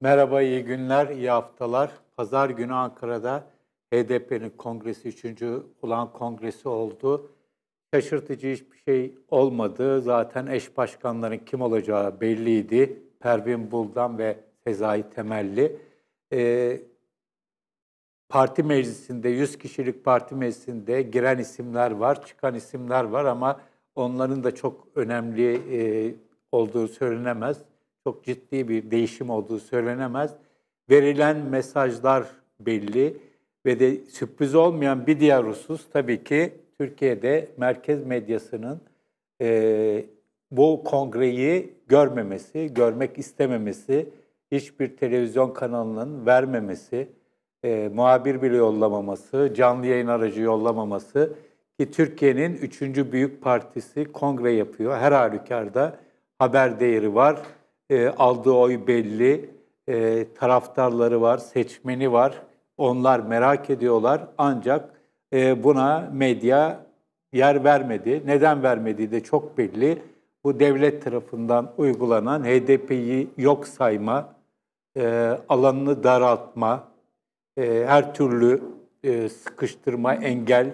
Merhaba, iyi günler, iyi haftalar. Pazar günü Ankara'da HDP'nin kongresi, 3. olan kongresi oldu. Şaşırtıcı hiçbir şey olmadı. Zaten eş başkanların kim olacağı belliydi. Pervin Buldan ve Sezai Temelli. Ee, Parti meclisinde, 100 kişilik parti meclisinde giren isimler var, çıkan isimler var ama onların da çok önemli olduğu söylenemez. Çok ciddi bir değişim olduğu söylenemez. Verilen mesajlar belli ve de sürpriz olmayan bir diğer husus tabii ki Türkiye'de merkez medyasının bu kongreyi görmemesi, görmek istememesi, hiçbir televizyon kanalının vermemesi, muhabir bile yollamaması, canlı yayın aracı yollamaması ki Türkiye'nin 3. büyük partisi kongre yapıyor. Her halükarda haber değeri var, aldığı oy belli, taraftarları var, seçmeni var. Onlar merak ediyorlar ancak buna medya yer vermedi. Neden vermediği de çok belli. Bu devlet tarafından uygulanan HDP'yi yok sayma, alanını daraltma, her türlü sıkıştırma, engel,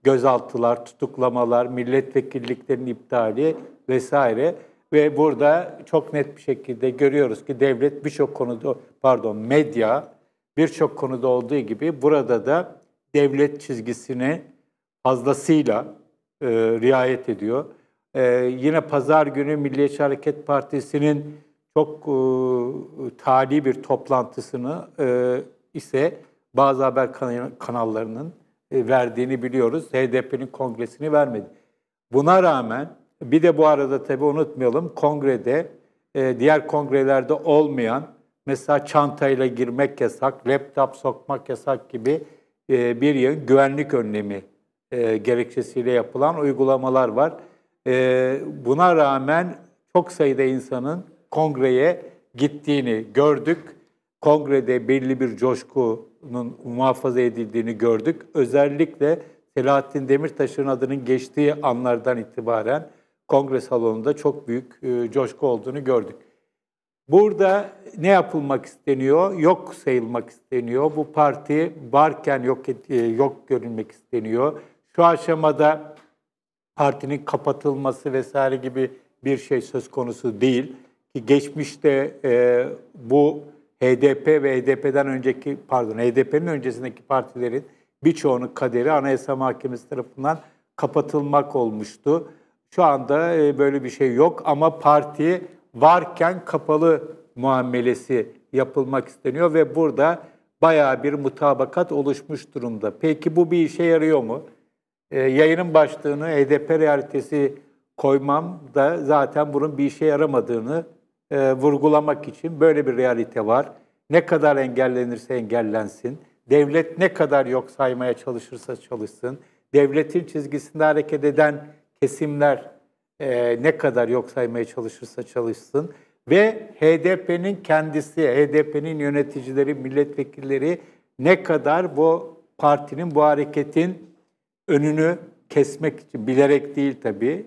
gözaltılar, tutuklamalar, milletvekilliklerinin iptali vesaire ve burada çok net bir şekilde görüyoruz ki devlet birçok konuda, medya birçok konuda olduğu gibi burada da devlet çizgisine fazlasıyla riayet ediyor. Yine pazar günü Milliyetçi Hareket Partisi'nin çok tali bir toplantısını ise bazı haber kanallarının verdiğini biliyoruz. HDP'nin kongresini vermedi. Buna rağmen bir de bu arada tabii unutmayalım kongrede diğer kongrelerde olmayan mesela çantayla girmek yasak, laptop sokmak yasak gibi bir yığın güvenlik önlemi gerekçesiyle yapılan uygulamalar var. Buna rağmen çok sayıda insanın kongreye gittiğini gördük. Kongrede belli bir coşkunun muhafaza edildiğini gördük. Özellikle Selahattin Demirtaş'ın adının geçtiği anlardan itibaren kongre salonunda çok büyük coşku olduğunu gördük. Burada ne yapılmak isteniyor? Yok sayılmak isteniyor. Bu parti varken yok görülmek isteniyor. Şu aşamada partinin kapatılması vesaire gibi bir şey söz konusu değil. Ki geçmişte bu HDP ve HDP'nin öncesindeki partilerin birçoğunun kaderi Anayasa Mahkemesi tarafından kapatılmak olmuştu. Şu anda böyle bir şey yok ama parti varken kapalı muamelesi yapılmak isteniyor ve burada bayağı bir mutabakat oluşmuş durumda. Peki bu bir işe yarıyor mu? Yayının başlığını HDP realitesi koymam da zaten bunun bir işe yaramadığını vurgulamak için böyle bir realite var. Ne kadar engellenirse engellensin, devlet ne kadar yok saymaya çalışırsa çalışsın, devletin çizgisinde hareket eden kesimler ne kadar yok saymaya çalışırsa çalışsın ve HDP'nin kendisi, HDP'nin yöneticileri, milletvekilleri ne kadar bu partinin, bu hareketin önünü kesmek için, bilerek değil tabii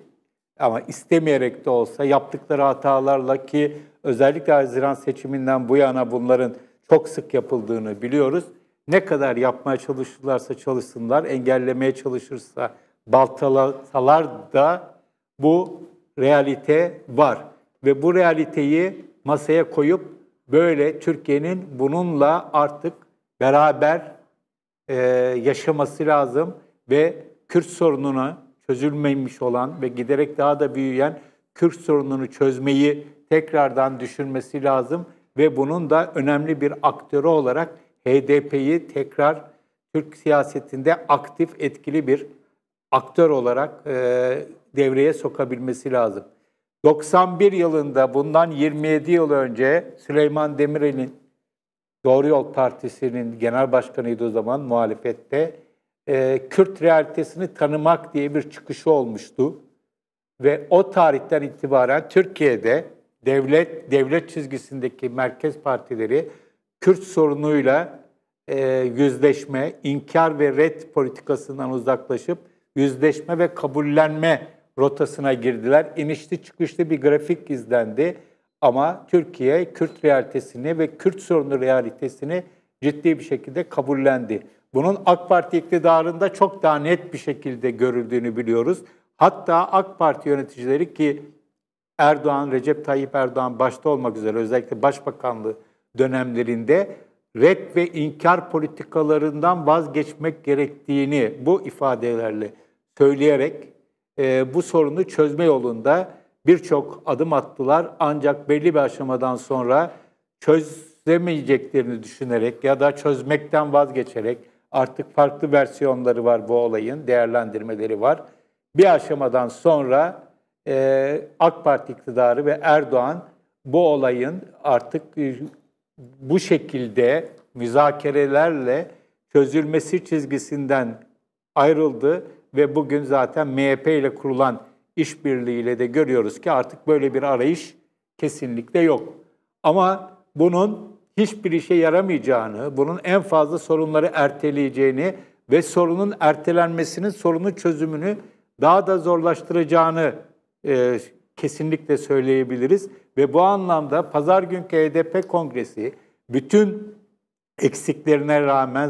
ama istemeyerek de olsa yaptıkları hatalarla ki özellikle Haziran seçiminden bu yana bunların çok sık yapıldığını biliyoruz. Ne kadar yapmaya çalışırlarsa çalışsınlar, engellemeye çalışırsa baltalasalar da bu realite var. Ve bu realiteyi masaya koyup böyle Türkiye'nin bununla artık beraber yaşaması lazım ve Kürt sorununa çözülmemiş olan ve giderek daha da büyüyen Kürt sorununu çözmeyi tekrardan düşünmesi lazım ve bunun da önemli bir aktörü olarak HDP'yi tekrar Türk siyasetinde aktif, etkili bir aktör olarak devreye sokabilmesi lazım. 91 yılında bundan 27 yıl önce Süleyman Demirel'in Doğru Yol Partisi'nin genel başkanıydı o zaman muhalefette. Kürt realitesini tanımak diye bir çıkışı olmuştu. Ve o tarihten itibaren Türkiye'de devlet çizgisindeki merkez partileri Kürt sorunuyla yüzleşme, inkar ve red politikasından uzaklaşıp yüzleşme ve kabullenme rotasına girdiler. İnişli çıkışlı bir grafik izlendi. Ama Türkiye Kürt realitesini ve Kürt sorunu realitesini ciddi bir şekilde kabullendi. Bunun AK Parti iktidarında çok daha net bir şekilde görüldüğünü biliyoruz. Hatta AK Parti yöneticileri ki Erdoğan, Recep Tayyip Erdoğan başta olmak üzere özellikle başbakanlığı dönemlerinde red ve inkar politikalarından vazgeçmek gerektiğini bu ifadelerle söyleyerek bu sorunu çözme yolunda birçok adım attılar. Ancak belli bir aşamadan sonra çözemeyeceklerini düşünerek ya da çözmekten vazgeçerek artık farklı versiyonları var bu olayın, değerlendirmeleri var. Bir aşamadan sonra AK Parti iktidarı ve Erdoğan bu olayın artık bu şekilde müzakerelerle çözülmesi çizgisinden ayrıldı ve bugün zaten MHP ile kurulan işbirliğiyle de görüyoruz ki artık böyle bir arayış kesinlikle yok. Ama bunun hiçbir işe yaramayacağını, bunun en fazla sorunları erteleyeceğini ve sorunun ertelenmesinin sorunun çözümünü daha da zorlaştıracağını kesinlikle söyleyebiliriz. Ve bu anlamda pazar günkü HDP kongresi bütün eksiklerine rağmen,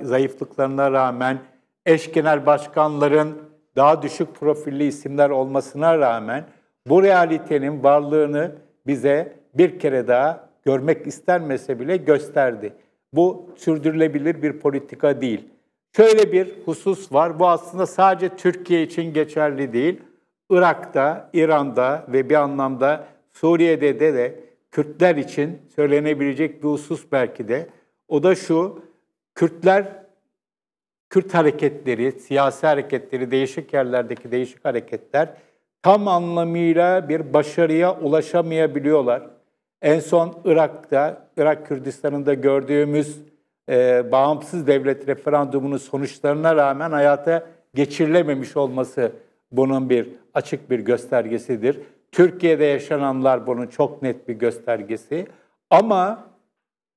zayıflıklarına rağmen, eş genel başkanların daha düşük profilli isimler olmasına rağmen bu realitenin varlığını bize bir kere daha görmek istenmese bile gösterdi. Bu sürdürülebilir bir politika değil. Şöyle bir husus var, bu aslında sadece Türkiye için geçerli değil. Irak'ta, İran'da ve bir anlamda Suriye'de de Kürtler için söylenebilecek bir husus belki de. O da şu, Kürt hareketleri, siyasi hareketleri, değişik yerlerdeki değişik hareketler tam anlamıyla bir başarıya ulaşamayabiliyorlar. En son Irak'ta, Irak Kürdistan'ında gördüğümüz bağımsız devlet referandumunun sonuçlarına rağmen hayata geçirilememiş olması bunun bir açık bir göstergesidir. Türkiye'de yaşananlar bunun çok net bir göstergesi. Ama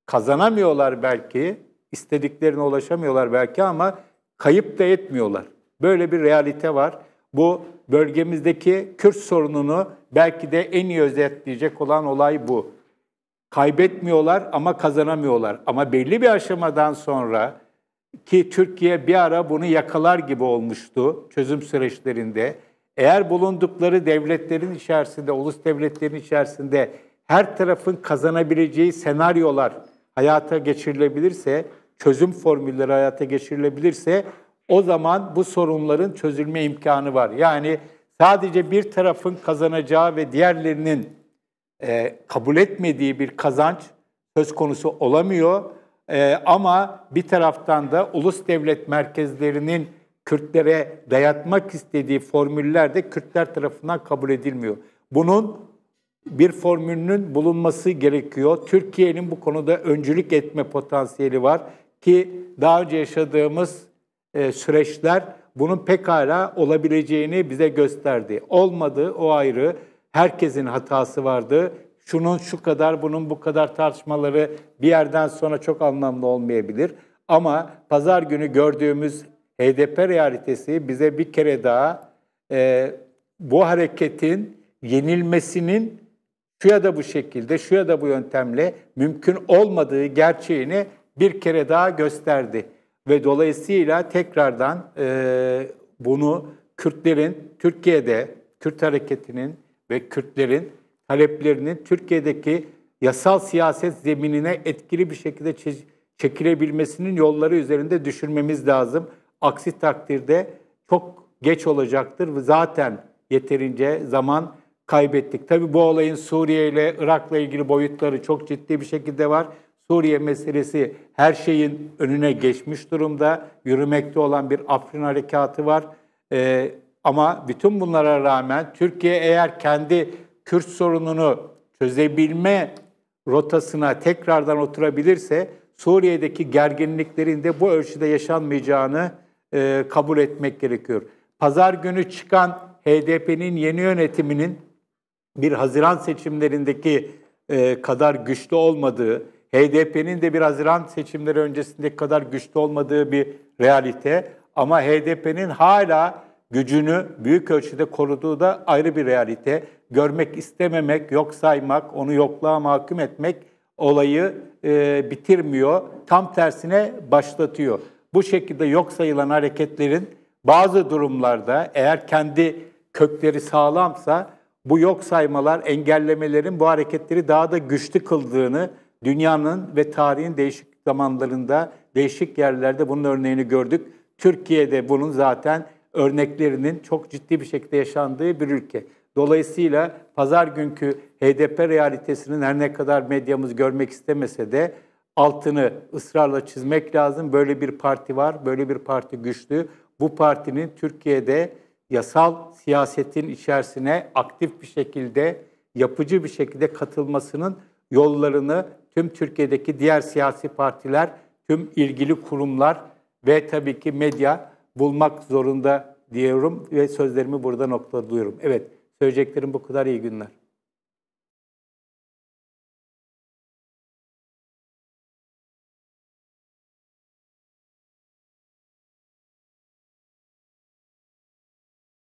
kazanamıyorlar belki, istediklerine ulaşamıyorlar belki ama kayıp da etmiyorlar. Böyle bir realite var. Bu bölgemizdeki Kürt sorununu belki de en iyi özetleyecek olan olay bu. Kaybetmiyorlar ama kazanamıyorlar. Ama belli bir aşamadan sonra ki Türkiye bir ara bunu yakalar gibi olmuştu çözüm süreçlerinde. Eğer bulundukları devletlerin içerisinde, ulus devletlerin içerisinde her tarafın kazanabileceği senaryolar hayata geçirilebilirse, çözüm formülleri hayata geçirilebilirse o zaman bu sorunların çözülme imkanı var. Yani sadece bir tarafın kazanacağı ve diğerlerinin kabul etmediği bir kazanç söz konusu olamıyor. Ama bir taraftan da ulus devlet merkezlerinin Kürtlere dayatmak istediği formüller de Kürtler tarafından kabul edilmiyor. Bunun bir formülünün bulunması gerekiyor. Türkiye'nin bu konuda öncülük etme potansiyeli var ki daha önce yaşadığımız süreçler bunun pekala olabileceğini bize gösterdi. Olmadı, o ayrı. Herkesin hatası vardı. Şunun şu kadar, bunun bu kadar tartışmaları bir yerden sonra çok anlamlı olmayabilir. Ama pazar günü gördüğümüz HDP realitesi bize bir kere daha bu hareketin yenilmesinin şu ya da bu şekilde, şu ya da bu yöntemle mümkün olmadığı gerçeğini bir kere daha gösterdi. Ve dolayısıyla tekrardan bunu Kürtlerin, Türkiye'de Kürt hareketinin ve Kürtlerin taleplerinin Türkiye'deki yasal siyaset zeminine etkili bir şekilde çekilebilmesinin yolları üzerinde düşünmemiz lazım. Aksi takdirde çok geç olacaktır ve zaten yeterince zaman kaybettik. Tabii bu olayın Suriye ile Irak'la ilgili boyutları çok ciddi bir şekilde var. Suriye meselesi her şeyin önüne geçmiş durumda. Yürümekte olan bir Afrin harekatı var. Ama bütün bunlara rağmen Türkiye eğer kendi Kürt sorununu çözebilme rotasına tekrardan oturabilirse Suriye'deki gerginliklerin de bu ölçüde yaşanmayacağını kabul etmek gerekiyor. Pazar günü çıkan HDP'nin yeni yönetiminin bir Haziran seçimlerindeki kadar güçlü olmadığı, HDP'nin de bir Haziran seçimleri öncesindeki kadar güçlü olmadığı bir realite. Ama HDP'nin hala gücünü büyük ölçüde koruduğu da ayrı bir realite. görmek istememek, yok saymak, onu yokluğa mahkum etmek olayı bitirmiyor. Tam tersine başlatıyor. Bu şekilde yok sayılan hareketlerin bazı durumlarda eğer kendi kökleri sağlamsa bu yok saymalar, engellemelerin bu hareketleri daha da güçlü kıldığını dünyanın ve tarihin değişik zamanlarında, değişik yerlerde bunun örneğini gördük. Türkiye'de bunun zaten örneklerinin çok ciddi bir şekilde yaşandığı bir ülke. Dolayısıyla pazar günkü HDP realitesinin her ne kadar medyamız görmek istemese de altını ısrarla çizmek lazım. Böyle bir parti var, böyle bir parti güçlü. Bu partinin Türkiye'de yasal siyasetin içerisine aktif bir şekilde, yapıcı bir şekilde katılmasının yollarını tüm Türkiye'deki diğer siyasi partiler, tüm ilgili kurumlar ve tabii ki medya bulmak zorunda diyorum ve sözlerimi burada noktalıyorum. Evet, söyleyeceklerim bu kadar. İyi günler.